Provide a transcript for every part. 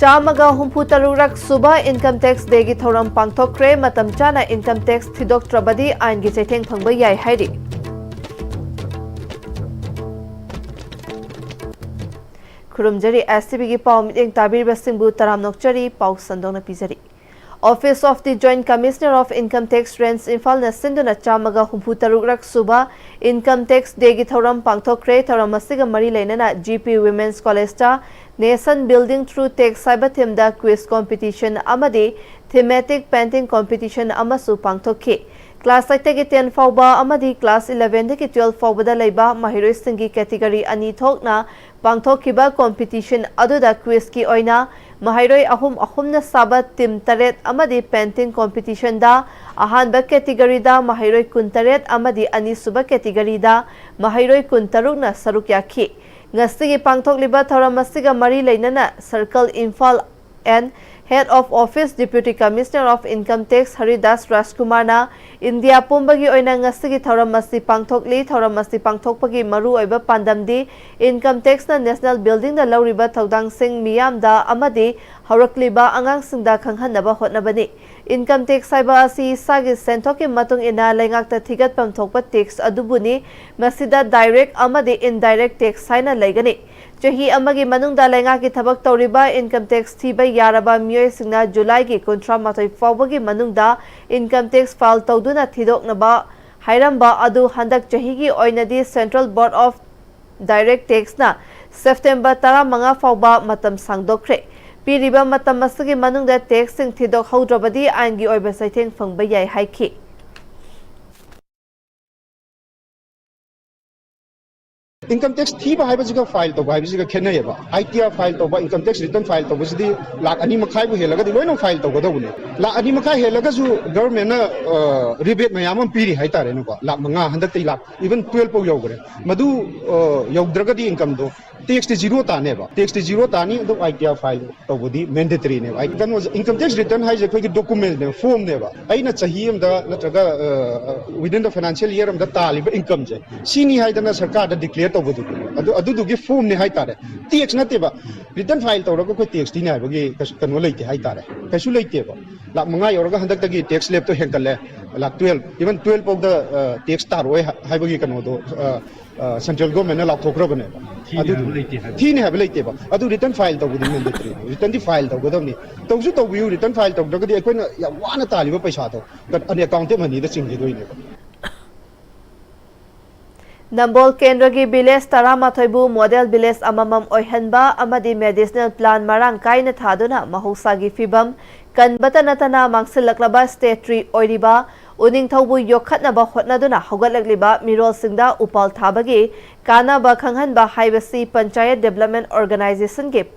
चामगा हुंफु तरुरक सुबह income tax day की थौरम पांगथोक्रे मतम चाना इनकम टैक्स थिदोक्ट्रबदी आइन की चैथेंग फंगबा याय हाइरि खुरुमजरी एसटीबी की पाव मिटेंग ताबिरबसिंगबु तराम नोक्चरी पाव संदोंना पिजरी Office of the Joint Commissioner of Income Tax Rents Imphal na sinduna chamaga humpu tarukrak suba Income Tax Day gi thoram pangthokre thoram asiga mari leinana GP Women's College ta Nation Building Through Tax saiba themda quiz competition amadi thematic painting competition amasu pangthokhi Class 8 ki 10 fauba amadi Class 11 ki 12 fauba da leiba mahiroi singi category ani thokna pangthokhiba competition aduda quiz ki oina Mahiroi ahum na sabat tim taret amadi painting competition da ahanba category da mahiroi kuntaret amadi ani suba category da mahiroi kuntaruk na saruk yakhi ngasigi pangthok liba thoramasiga mari leinana Circle Imphal and Head of Office Deputy Commissioner of Income Tax Haridas Rajkumar na India pumbagi oina ngasigi thoramasi pangthokli thoramasi pangthokpagi maru oiba pandamdi Income Tax na National Building da lauriba thodang sing miyam da amadi haurakliba angang singda khanghanaba hotnabani Income Tax saiba asi sagi sentoki matung ina lengakta thigatpam thokpa tax adubuni masida direct amadi indirect tax saina laigani Chahi amagi manungda lenga ki thabak tawriba income tax thiba yaraba miyoi singna July ki kontra matoi fawbagi manungda income tax file tawduna thidoknaba hairamba adu handak chahi gi oinadi Central Board of Direct Tax na September 15 fawba matam sangdokre piriba matam masagi manungda tax sing thidok haudrabadi ain gi oiba saitheng phangba yai haiki Income tax thiba haiba jiga file to haiba jiga khena yeba ITR file to ba income tax return file to bsidi lakh ani makhai bu helaga di loina file to godo bune lakh ani makhai helaga ju government na rebate mayam am piri hai tare no ba lakh manga handak tai lakh even 12 po yogre madu yogdraga di income do tax zero ta ne ba tax zero ta ni do ITR file to budi mandatory ne ba income tax return hai je koi document ne form ne ba aina chahi am da natraga within the financial year am da taliba income je sini hai da sarkar da declare adu form ne hai tare tax na te ba return file to ko tax ti na ba gi kanu leite hai tare kaisu leite ba lakh manga yoraga handak tagi tax lab to henkale lakh 12 even 12 of the tax tar oi hai ba gi kanu do central government na lakh thokra bane adu thi ne ha leite ba adu return file to budi mandatory return di file to godam ni to su to view return file to da gi koina ya wana tali ba paisa to an account money da singi doi ne ba Nambol Kendra ki village Taramatoibu model village amamam oihanba amadi medicinal plan marang kaina thaduna mahosagi fibam kanbata natana mangsilaklaba state tree oiriba uning thaubu yokhatnaba hotnaduna haugatlagliba mirol singda upal thabagi kanaba khanghanba haibasi panchayat development organization ke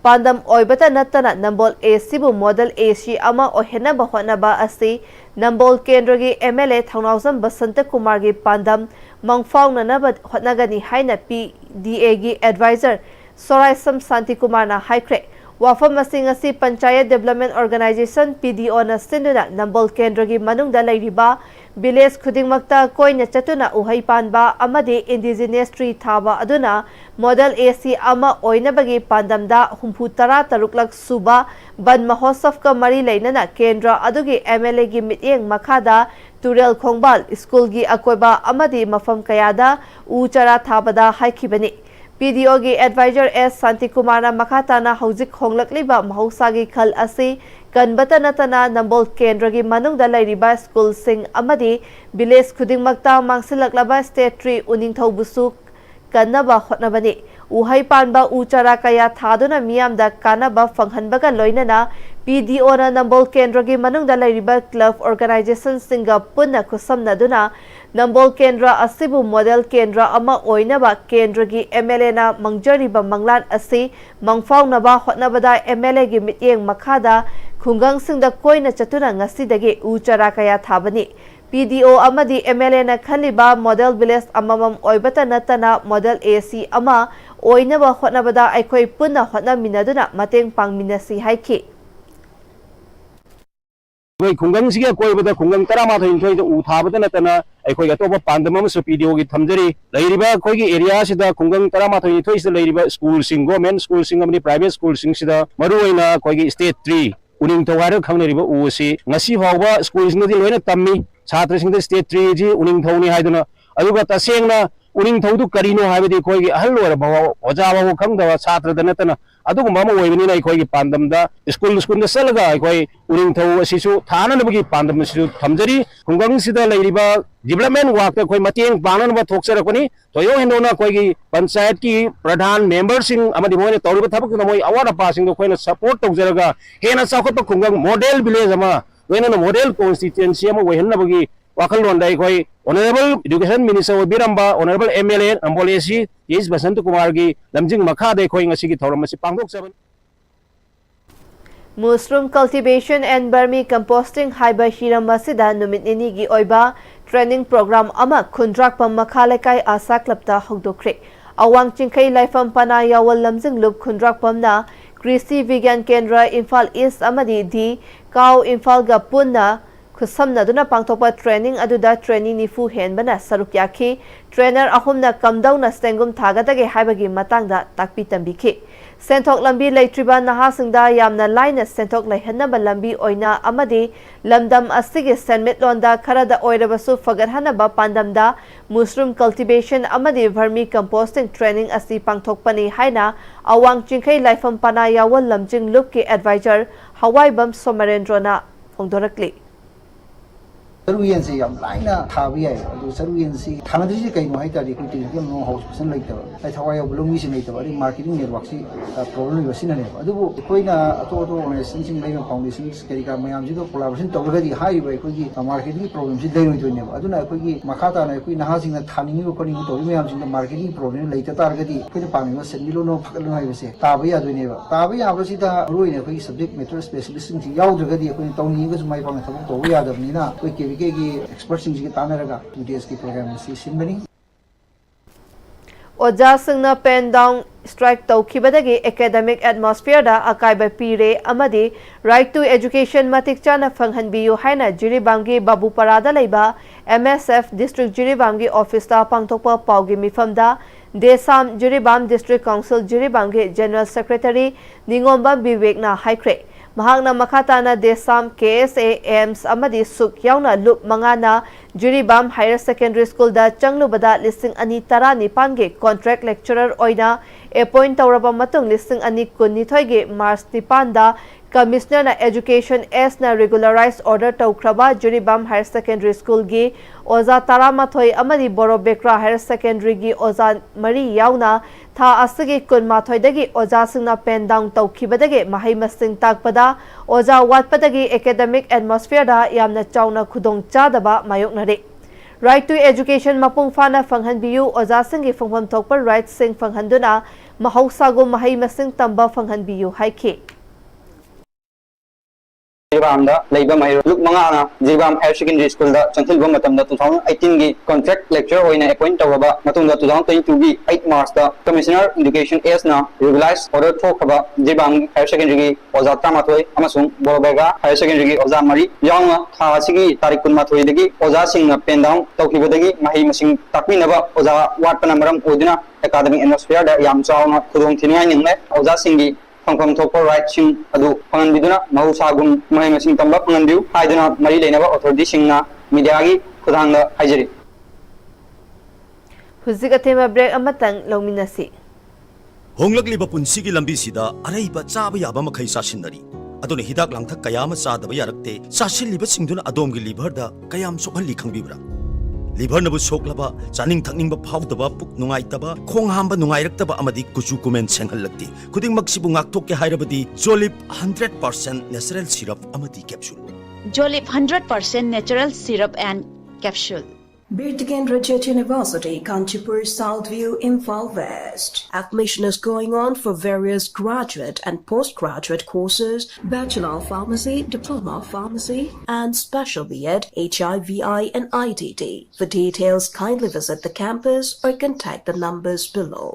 pandam oibata natana Nambol AC bu model AC ama ohenaba hotnaba asi Nambol Kendra ki MLA Thangnawsam Basanta Kumar ki pandam mangfaung na hotnagani haina PDA gi advisor Soraisam Santi Kumar na haikre wafam masing asi panchayat development organization PDO na sinduna Nambol Kendra gi manungda lairiba village khudingmakta koina chatuna uhai panba amadi indigenous tree thaba aduna model AC ama oinabagi pandamda humpu tara taruklak suba ban mahosaf ka mari leinana Kendra adugi MLA gi mityeng makhada Turel Khongbal school gi akoiba amadi mafam kayada uchara thabada haikibani PDO gi advisor S Santi Kumar na makhatana hojik honglakliba mahosagi khal asi kanbata natana Nambol Kendra gi manungda lairiba school sing amadi village khudingmakta mangsilaklaba state tree uning thaubusu kanaba hotnabani uhai panba uchara kaya thaduna miyamda kanaba fanghanbaga loinana PDO na Nambol Kendra gi manungda lairiba club organization singa punna khusamnaduna Nambol Kendra asibu model Kendra ama oinaba Kendra gi MLA na mangjariba manglan asi mangfaunaba hotnabada MLA gi mityeng makhada khungang singda koina chatuna ngasidagi uchara kaya thabani PDO amadi MLA na khaliba model village amamam oibata natana model AC ama oinaba hotnabada aikoi punna hotna minaduna mateng pangminasi haiki कोई खुंगंग सिगे कोई बदा खुंगंग तरा मा थोइन थोइ उ थाबदा नतना अखोइ अतोप पांदम अमस video की थमजरी लैरिबा अखोइ की area सिदा खुंगंग तरा मा थोइ थोइ से लैरिबा स्कूल सिंग गवर्नमेंट स्कूल सिंग अमनि प्राइवेट स्कूल सिंग सिदा मरु ओइना अखोइ की स्टेट 3 उनिंग थवार खंगनरिबा उसी ngasi फावबा स्कूल सिंग दी लोइना तम्मी छात्र सिंग स्टेट 3 जी उनिंग थौनी हाइदना अदुगा तसेंगना उनिंग थौदु करिनो हाइबदी खोइ की अहल लोर बाव ओजा बाव खंगदवा छात्र दनतना अदुगुम्बा अमा ओइबनिना अखोइ पांदमदा स्कूल चलगा अखोइ उनिंग थौ असिसु थाननबगी पांदम सिसु थमजरी खुंगंग सिदा लैरिबा डेवलपमेंट वर्क अखोइ मतेंग पाननबा थोक्सरकनी तोयो हेनोना अखोइ पंचायत की प्रधान मेंबर सिंग अमदि मोइना तौरिबा थबक मोइ अवार्ड पासिंग दो खोइना सपोर्ट तौजरगा हेना चाखोप खुंगंग मॉडल विलेज अमा लोइना मॉडल कॉन्स्टिट्यूएंसी अमा ओइहन्नबगी वाखल लोंदा अखोइ ऑनरेबल एजुकेशन मिनिस्टर बिरंबा ऑनरेबल एमएलए अंबोलेसी एस बसंत कुमार की लमजिंग मखादे अखोइ ngasi की थौरम मसि पांगदोकजबन Mushroom cultivation and vermi composting haiba hiram asida numit nini gi oiba training program ama khundrak pam makhalekai asa klapta hogdokre awang chingkai laifam pana yawal lamjing lup khundrak pamna कृषि विज्ञान केंद्र Imphal east अमदी दी cow Imphal गा पुन्ना खुसमनदुना पांगथोपा training अदुदा training निफु हेनबना सरुक याखी trainer अहुमना कमदौना स्टेंगुम थागदगे हाइबगी मतंगदा ताकपी तंबिखि सेंथोक लंबी लेट्रिबा नहासिंगदा यामना लाइना सेंथोक लेहन्नबा लंबी ओइना अमदी लमदम असिगे सेनमिटलोंदा खरदा ओइरबसु फगरहनबा पांदमदा मुश्रूम कल्टिवेशन अमदी वर्मी कंपोस्टिंग ट्रेनिंग असि पांगथोकपनी हाइना अवांग चिंखै लाइफम पना यावल लमजिंग लुप के एडवाइजर हवाईबम सोमरेंद्रना फोंदोरकली सरुयन से यम लाइना थाबी है अदु सरुयन से थानदि से कइनो हाइ तारि कुति के नो हाउस पर्सन लाइक ताइ थवाय ब्लोंगी से लाइक अरि मार्केटिंग नेटवर्क से प्रॉब्लम बसिन ने अदु कोइना अतो ऑर्गनाइजेशन सिंग लाइना फाउंडेशन करि का मयाम जी तो कोलैबोरेशन तौरगदि हाइ बाय कोइ मार्केटिंग प्रॉब्लम से दैरोइ दोने अदुना कोइ मखाता ना कोइ नहा सिंग थानिंग को कोनि तो मयाम सिंग मार्केटिंग प्रॉब्लम लाइक तारगदि कोइ पामिबा सेनिलो नो फकलो हाइ बसे ताबा या दोने ताबा या बसिदा रोइने कोइ सब्जेक्ट मैटर स्पेशलिस्ट सिंग याउद्रगदि कोइ तौनी गसु माइ पामे थबक तो यादबनिना कोइ के एक्सपर्ट सिंह की तानरगा 2 days की प्रोग्राम से सिनबनी ओजा सिंगना पेन डाउन स्ट्राइक तौखिबदगी एकेडमिक एटमॉस्फेयर दा अकाइबा पीरे अमदी राइट टू एजुकेशन मतिक चाना फंगहनबियु हाइना जिरीबांगी बाबूपरादा लेबा एमएसएफ डिस्ट्रिक्ट जिरीबांगी ऑफिस दा पांगथोकपा पाउगी मिफमदा देसाम जिरीबाम डिस्ट्रिक्ट काउंसिल जिरीबांगी जनरल सेक्रेटरी निंगोंबा विवेकना हाइख्रे महांगना मखाताना देसाम केएसए एम्स अमदी सुक याउना लुप मंगाना जिरीबाम हायर सेकेंडरी स्कूल दा चंगलुबदा लिसिंग अनि तरा निपान गे कॉन्ट्रैक्ट लेक्चरर ओइना अपॉइंट तौरबा मतुंग लिसिंग अनि कुन्निथोय गे मार्च निपान दा कमिश्नर ना एजुकेशन एस ना रेगुलराइज ऑर्डर तौख्रबा जिरीबाम हायर सेकेंडरी स्कूल गी ओजा तरामाथोय अमदी बोरो बेक्रा हायर सेकेंडरी गी ओजा मरी याउना था असगी कुनमाथोयदगी ओजा सिंगना पेन डाउन तौखिबदगी महै मसिंग ताकपदा ओजा वाटपदगी एकेडमिक एटमॉस्फेयर दा यामना चाउना खुदोंग चादबा मायोकनरे राइट टू एजुकेशन मपुंग फाना फंगहनबियु ओजा सिंगी फंगफम थोकपर राइट सिंग फंगहनदुना महौसागु महै मसिंग तंबा फंगहनबियु हाइखे जिरीबाम दा लेबा माइरो लुक मंगाना जिरीबाम हायर सेकेंडरी स्कूल दा चंथिलबा मतम दा 2018 गी कॉन्ट्रैक्ट लेक्चर होइना अपॉइंट तौरबा मतुंग दा 2022 गी 8 मार्च दा कमिश्नर एजुकेशन एस ना रेगुलाइज ऑर्डर थोखबा जिरीबाम हायर सेकेंडरी गी ओजा तामाथोय अमसुंग बोरबेगा हायर सेकेंडरी गी ओजा मरी याउंगा था सिगी तारिख 19 दगी ओजा सिंगना पेन डाउन तौखिबदगी महै मसिंग ताकमिनबा ओजा वाटपना मरम ओदिना एकेडमिक एटमॉस्फेयर दा याम चाउना खुदोंग थिनियाय निंगले ओजा सिंगी फंगफम थोपर राइट सिंग अदु फंगनबिदुना महौसागुम महै मसिंग तंबा फंगनबिउ हाइदुना मरी लेनबा अथॉरिटी सिंगना मीडिया गी खुदांगदा हाइजरी हुजिक अथेमा ब्रेक अमतंग लौमिनसी होंगलकलिबा पुंसिगी लंबीसिदा अरैबा चाबा याबा मखै सासिनरी अदुना हिदाक लांथक कयाम चादबा यारक्ते सासिलिबा सिंगदुना अदोमगी लिभरदा कयाम सोखली खंगबिब्रा लिभर नबु सोखलबा चानिंग थकनिंग फाउदबा पुक नुंगाइतबा खोंग हांबा नुंगाइरक्तबा अमदी कुचु कुमेन सेंगहलक्ति खुदिंग मक्सिबु ngakthok ke hairabadi जोलिप 100% natural syrup amadi capsule जोलिप 100% natural syrup and capsule Birtigan Rajat University, Kanchipur, Southview, Imphal West. Admission is going on for various graduate and postgraduate courses, Bachelor of Pharmacy, Diploma of Pharmacy, and Special B.Ed, HIV/I and IDD. For details, kindly visit the campus or contact the numbers below.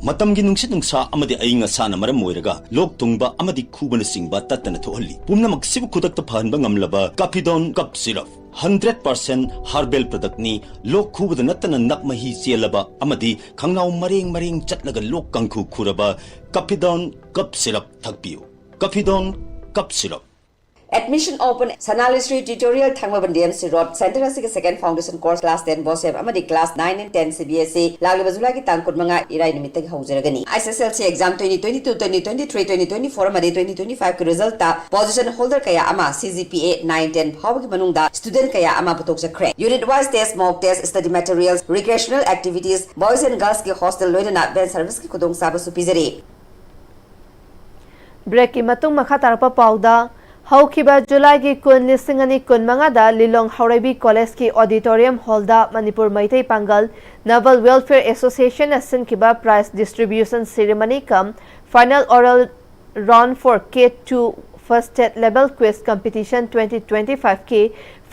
मतम की नुंगसित नुंगसा अमदि अइंग असाना मरम मोइरगा लोक तुंगबा अमदि खुबन सिंगबा तत्तन थोहल्ली पुमनमक सिबु खुदक फहनबा ngamlaba Capidon cup syrup 100% herbal product ni lok khubada natana nak mahi chelaba amadi khangnaw mareng chatlaga lok kangkhu khuraba Capidon cup syrup thakpiu Capidon cup syrup Admission open Sanalistry tutorial thangma bandiam sirot center asig second foundation course class 10 bosem amadi class 9 and 10 CBSE lagli bazula ki tangkut manga irai nimit tak haujeragani SSLC exam 2022 2023 2024 amadi 2025 ki result ta position holder kaya ama CGPA 9 10 phawgi manungda student kaya ama putok sakre unit wise test mock test study materials recreational activities boys and girls ki hostel loina ben service ki kudong saba supizari break ki matung makha tarpa pauda हौखिबा जुलाई की कुन लिसिंगनी कुन मंगादा Lilong Haoreibi college की auditorium hall दा मणिपुर मैथै पांगल नवल welfare association असिनखिबा prize distribution ceremony cum final oral round for K2 first state level quiz competition 2025 के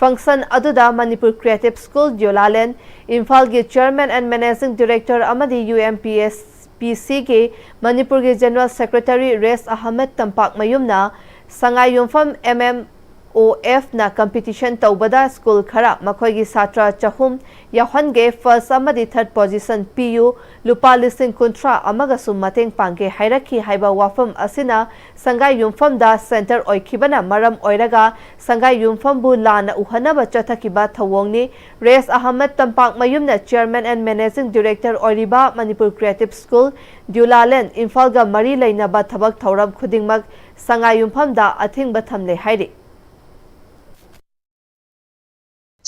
फंक्शन अदुदा मणिपुर क्रिएटिव स्कूल जोलालेन इम्फाल के चेयरमैन एंड मैनेजिंग डायरेक्टर अमदी UMPC के मणिपुर के जनरल सेक्रेटरी रेस अहमद तंपाक मयुमना संगाई युमफम MMOF ना कंपटीशन तौबदा स्कूल खरा मखोगी सात्रा चहुम याहनगे फर्स्ट अमदी थर्ड पोजीशन PU लुपा लिसिंग कुंट्रा अमगसु मतेंग पांगे हाइरखी हाइबा वाफम असिना संगाई युमफम दा सेंटर ओइखिबना मरम ओइरगा संगाई युमफम बु लाना उहनबा चथकिबा थवोंगनी रेस अहमद तंपाक मयुमना चेयरमैन एंड मैनेजिंग डायरेक्टर ओइरिबा मणिपुर क्रिएटिव स्कूल ड्यूलालेन इम्फाल गा मरी लेनाबा थबक थौरम खुदिंगमक संगाई युमफम दा अथिंगबा थमले हाइरि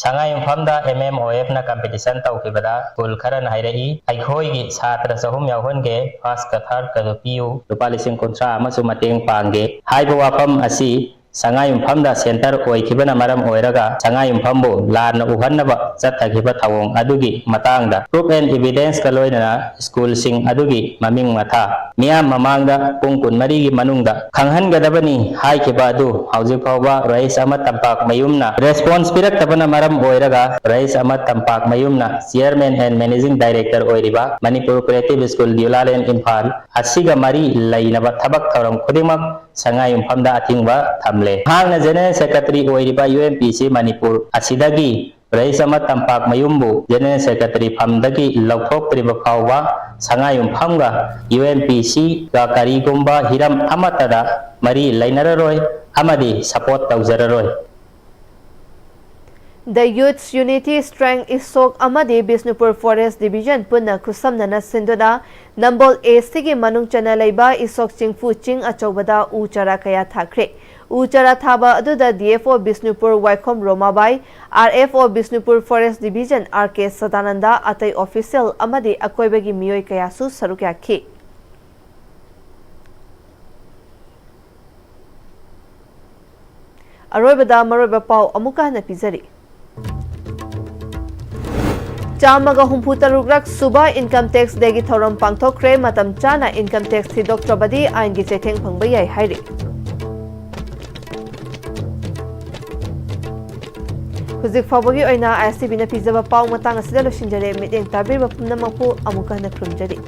Sangai Yumfamda MMOF na competition tawkibada school kharan hairei aikhoigi chhatra chahum yauhonge first ka third ka piu lupa lising kontra amasu mateng pangge haiba wafam asi Sangai Yumfamda center oikibana maram oiraga Sangai Yumfambu larna uhannaba chathagiba thawong adugi matangda proof and evidence ka loinana school sing adugi maming matha miyam mamangda pungkun mari gi manungda khanghangadabani haikiba adu hauji phawba rais amat tampak mayumna response piraktabana maram oiraga rais amat tampak mayumna chairman and managing director oiriba Manipur Creative School Diulalen Imphal asiga mari lainaba thabak thoram khudimak Sangai Yumfamda athingba thamle hangna general secretary oiriba UMPC Manipur asidagi rais amat tampak mayumbu general secretary phamdagi lauthokpriba phawba Sangai Yumfamga UMPC ga karigumba hiram amatada mari lainararoi amadi support tawjararoi The Youth's Unity Strength Isok Amadi Bisnupur Forest Division Punna Kusamnana Sinduna Nambol A-Sigi Manung Chana Leiba Isok Chingfu Ching Achobada Uchara Kaya Thakre Uchara Thaba Aduda DFO Bisnupur Waikom Romabai RFO Bisnupur Forest Division RK Sadananda Atai Official Amadi Akoibagi Miyoi Kayasu Sarukyaki Aroibada Maroiba Pau Amuka na Pizari Chamaga Humputarugrak Suba Income Tax Degi Thoram Pangthokre Matam Chana Income Tax Thidok Trabadi Ain gi Cheteng Phangbayai Hairi Huzik Fawagi Oina ISTB na Pizaba Pau Matang Asida Loshinjare Mideng Tabir Bapumna Mapu Amuka na Krumjari